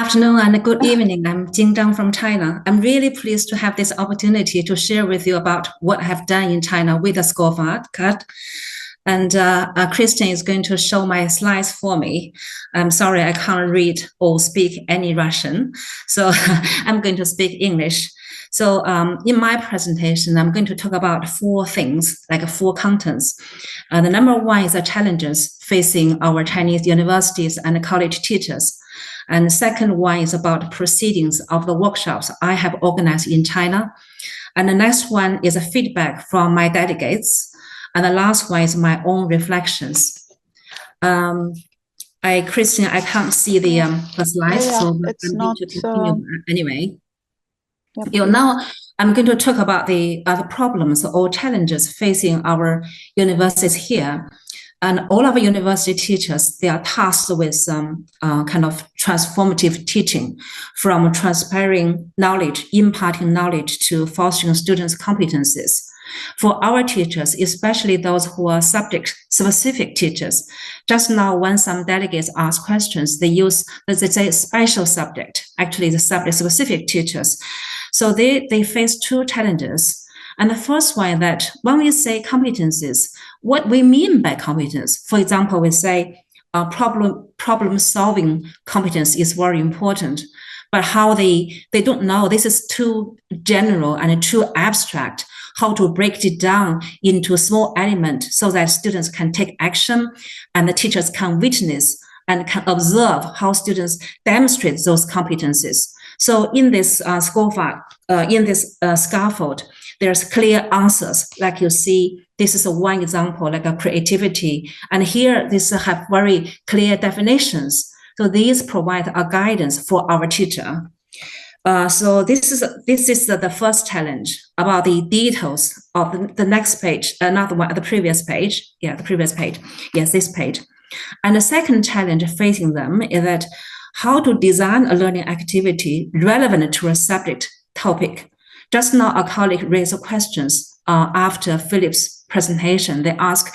afternoon and good evening. I'm Jingzhang from China. I'm really pleased to have this opportunity to share with you about what I have done in China with the SCAFFOLD. And Christian is going to show my slides for me. I'm sorry, I can't read or speak any Russian, so I'm going to speak English. So in my presentation, I'm going to talk about four things, like four contents. The number one is the challenges facing our Chinese universities and college teachers. And the second one is about proceedings of the workshops I have organized in China. And the next one is a feedback from my delegates. And the last one is my own reflections. Christian, I can't see the slides, so it's I'm not going to continue anyway. Yeah, now I'm going to talk about the problems or challenges facing our universities here. And all of our university teachers, they are tasked with some kind of transformative teaching, from transferring knowledge, imparting knowledge, to fostering students' competencies. For our teachers, especially those who are subject-specific teachers, just now when some delegates ask questions, they say special subject, actually the subject-specific teachers. So they face two challenges. And the first one is that when we say competencies, what we mean by competence, for example, we say problem-solving competence is very important, but how they don't know, this is too general and too abstract, how to break it down into a small element so that students can take action and the teachers can witness and can observe how students demonstrate those competencies. So in this scaffold, there's clear answers. Like you see, this is one example, like a creativity. And here, this have very clear definitions. So these provide a guidance for our teacher. So this is the first challenge about the details of the next page, another one, the previous page. Yeah, the previous page. Yes, this page. And the second challenge facing them is that how to design a learning activity relevant to a subject topic. Just now, a colleague raised questions after Philip's presentation. They ask,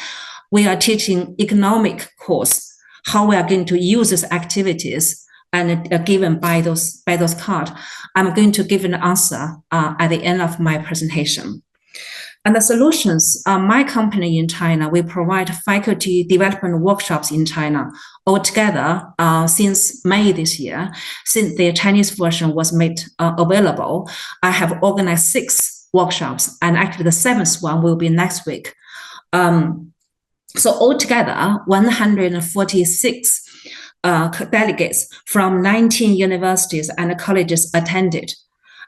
we are teaching economic course, how we are going to use these activities and given by those cards. I'm going to give an answer at the end of my presentation. And the solutions, my company in China, we provide faculty development workshops in China altogether since May this year. Since the Chinese version was made available, I have organized 6 workshops, and actually the 7th one will be next week. So altogether, 146 delegates from 19 universities and colleges attended.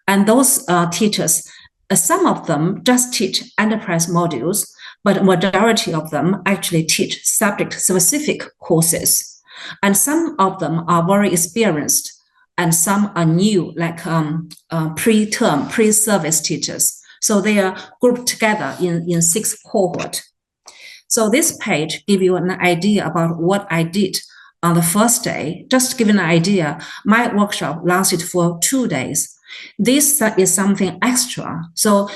And those teachers, some of them just teach enterprise modules, but majority of them actually teach subject-specific courses. And some of them are very experienced, and some are new, like pre-term, pre-service teachers. So they are grouped together in 6 cohorts. So this page gives you an idea about what I did on the first day. Just to give an idea, my workshop lasted for 2 days. This is something extra. So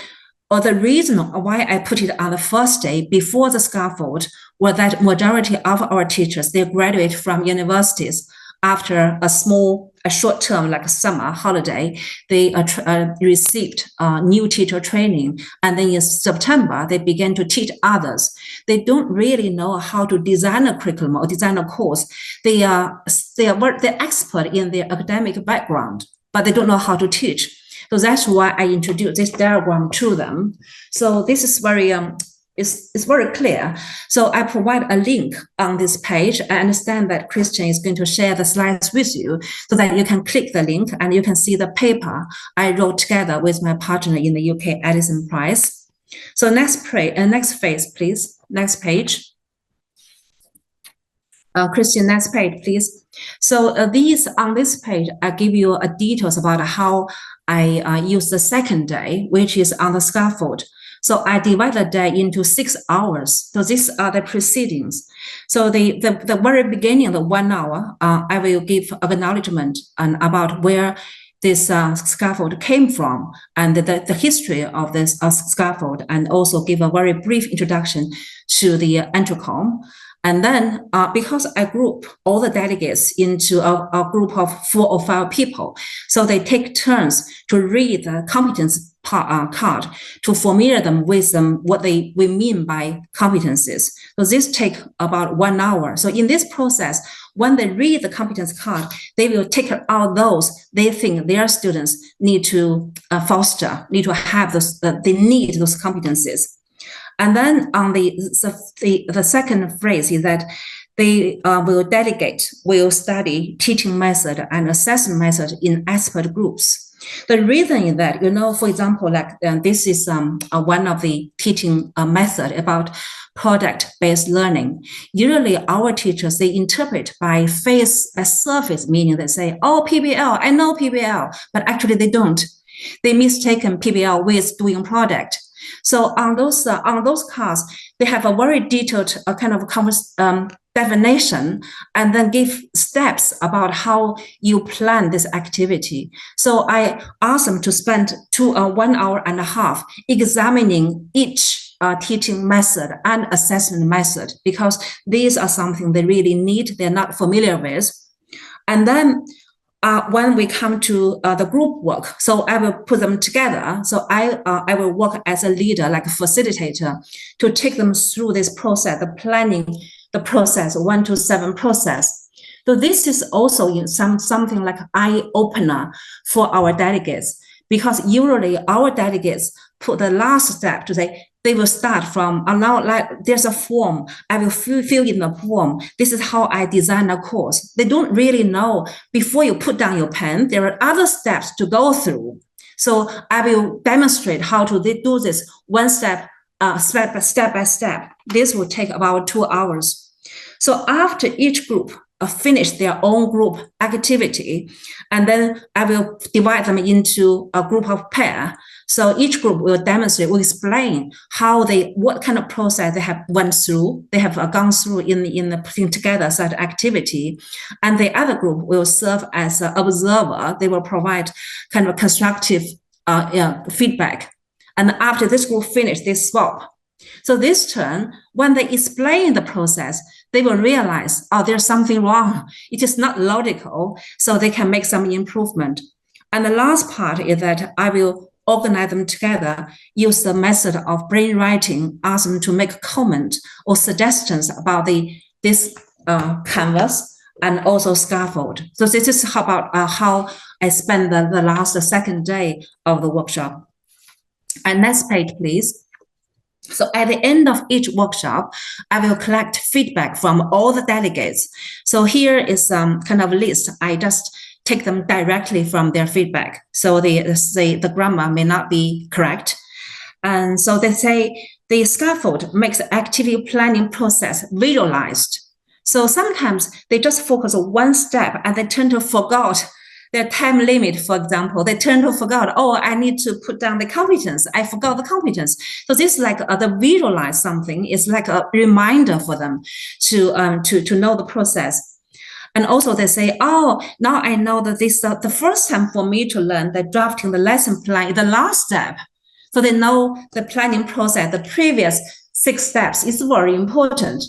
the reason why I put it on the first day before the scaffold was that majority of our teachers, they graduate from universities after a short term, like a summer holiday. They received new teacher training. And then in September, they began to teach others. They don't really know how to design a curriculum or design a course. They're expert in their academic background, but they don't know how to teach. So that's why I introduced this diagram to them. So this is very, it's very clear. So I provide a link on this page. I understand that Christian is going to share the slides with you so that you can click the link and you can see the paper I wrote together with my partner in the UK, Edison Price. So next phase, please. Next page. Christian, next page, please. So on this page, I give you details about how I use the second day, which is on the scaffold. So I divide the day into 6 hours. So these are the proceedings. So the very beginning, the 1 hour, I will give acknowledgement about where this scaffold came from and the history of this scaffold, and also give a very brief introduction to the ENTRACOM. And then because I group all the delegates into a group of 4 or 5 people, so they take turns to read the competence card to familiar them with what we mean by competencies. So this takes about 1 hour. So in this process, when they read the competence card, they will take out those they think their students need to foster, need to have those, they need those competencies. And then on the second phrase is that they will study teaching method and assessment method in expert groups. The reason is that, for example, like this is one of the teaching method about product-based learning. Usually our teachers, they interpret by surface meaning. They say, oh, PBL, I know PBL, but actually they don't. They mistaken PBL with doing product. So on those cards, they have a very detailed kind of definition, and then give steps about how you plan this activity. So I asked them to spend 1 hour and a half examining each teaching method and assessment method, because these are something they really need, they're not familiar with. And then when we come to the group work, so I will put them together. So I will work as a leader, like a facilitator, to take them through this process, the planning, the process, 1 to 7 process. So this is also something like eye-opener for our delegates, because usually our delegates put the last step to say, they will start from, there's a form, I will fill in the form. This is how I design a course. They don't really know, before you put down your pen, there are other steps to go through. So I will demonstrate how to do this one step, step by step. This will take about 2 hours. So after each group finish their own group activity, and then I will divide them into a group of pair. So each group will demonstrate, will explain what kind of process they have went through, they have gone through in the putting together such activity. And the other group will serve as an observer. They will provide kind of constructive feedback. And after this group finish, they swap. So this turn, when they explain the process, they will realize, oh, there's something wrong. It is not logical, so they can make some improvement. And the last part is that I will organize them together, use the method of brainwriting, ask them to make comment or suggestions about this canvas and also scaffold. So this is about how I spend the last second day of the workshop. And next page, please. So at the end of each workshop, I will collect feedback from all the delegates. So here is kind of a list. I just take them directly from their feedback. So the grammar may not be correct. And so they say the scaffold makes the activity planning process visualized. So sometimes they just focus on one step and they tend to forget their time limit, for example. They tend to forget, oh, I need to put down the competence. I forgot the competence. So this like the visualize something is like a reminder for them to know the process. And also they say, oh, now I know that this the first time for me to learn that drafting the lesson plan is the last step. So they know the planning process, the previous 6 steps is very important.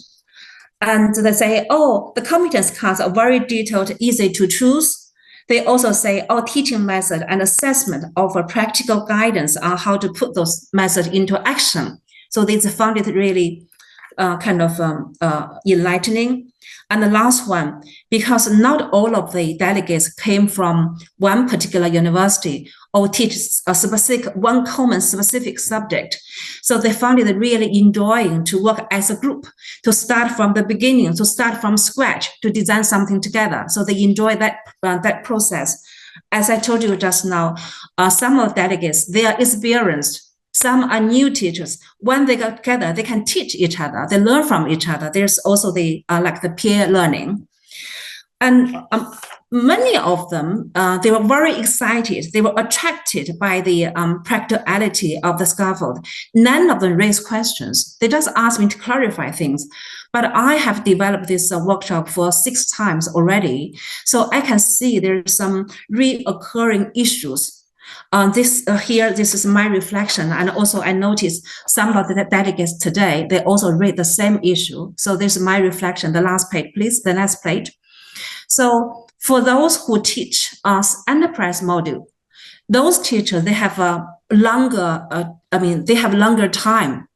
And they say, oh, the competence cards are very detailed, easy to choose. They also say, oh, teaching method and assessment offer practical guidance on how to put those methods into action. So they found it really kind of enlightening. And the last one, because not all of the delegates came from one particular university or teach a specific, one common specific subject. So they found it really enjoying to work as a group, to start from the beginning, to start from scratch, to design something together. So they enjoy that process. As I told you just now, some of the delegates, they are experienced. Some are new teachers. When they get together, they can teach each other. They learn from each other. There's also the like the peer learning. And many of them, they were very excited. They were attracted by the practicality of the scaffold. None of them raised questions. They just asked me to clarify things. But I have developed this workshop for 6 times already. So I can see there's some reoccurring issues. This is my reflection, and also I noticed some of the delegates today, they also read the same issue. So this is my reflection. The last page, please, the next page. So for those who teach us enterprise module, those teachers, they have a longer, they have longer time,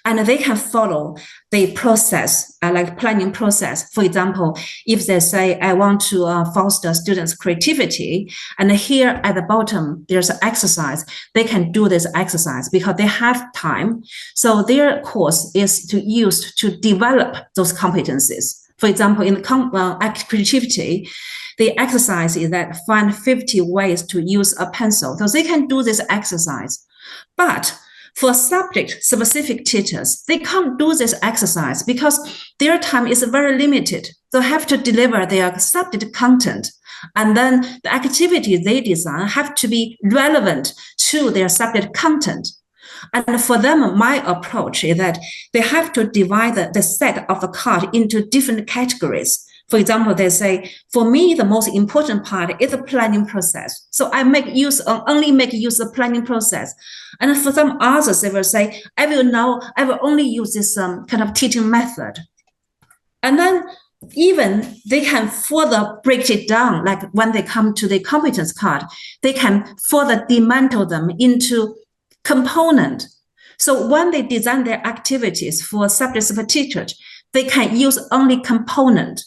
and they can follow the process, like planning process. For example, if they say, I want to foster students' creativity, and here at the bottom, there's an exercise, they can do this exercise because they have time. So their course is to use to develop those competencies. For example, in the creativity, the exercise is that find 50 ways to use a pencil. So they can do this exercise. But for subject-specific teachers, they can't do this exercise because their time is very limited. They have to deliver their subject content. And then the activities they design have to be relevant to their subject content. And for them, my approach is that they have to divide the set of the card into different categories. For example, they say, for me, the most important part is the planning process. So I only make use of the planning process. And for some others, they will say, I will only use this kind of teaching method. And then even they can further break it down, like when they come to the competence card, they can further dismantle them into component. So when they design their activities for subject-specific teachers, they can use only component,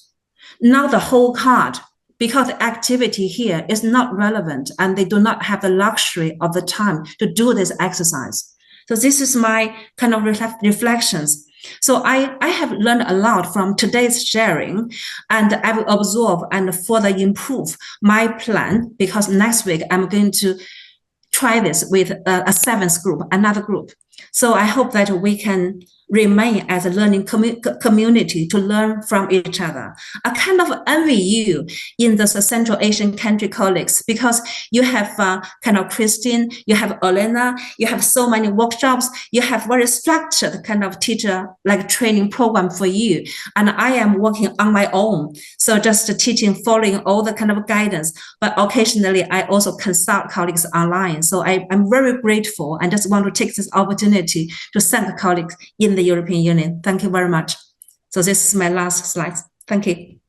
not the whole card, because the activity here is not relevant and they do not have the luxury of the time to do this exercise. So this is my kind of reflections. So I have learned a lot from today's sharing, and I will absorb and further improve my plan, because next week I'm going to try this with a seventh group, another group. So I hope that we can remain as a learning community to learn from each other. I kind of envy you in the Central Asian country colleagues, because you have kind of Christine, you have Elena, you have so many workshops, you have very structured kind of teacher like training program for you. And I am working on my own. So just teaching, following all the kind of guidance, but occasionally I also consult colleagues online. So I'm very grateful and just want to take this opportunity to thank colleagues in the European Union. Thank you very much. So this is my last slide. Thank you.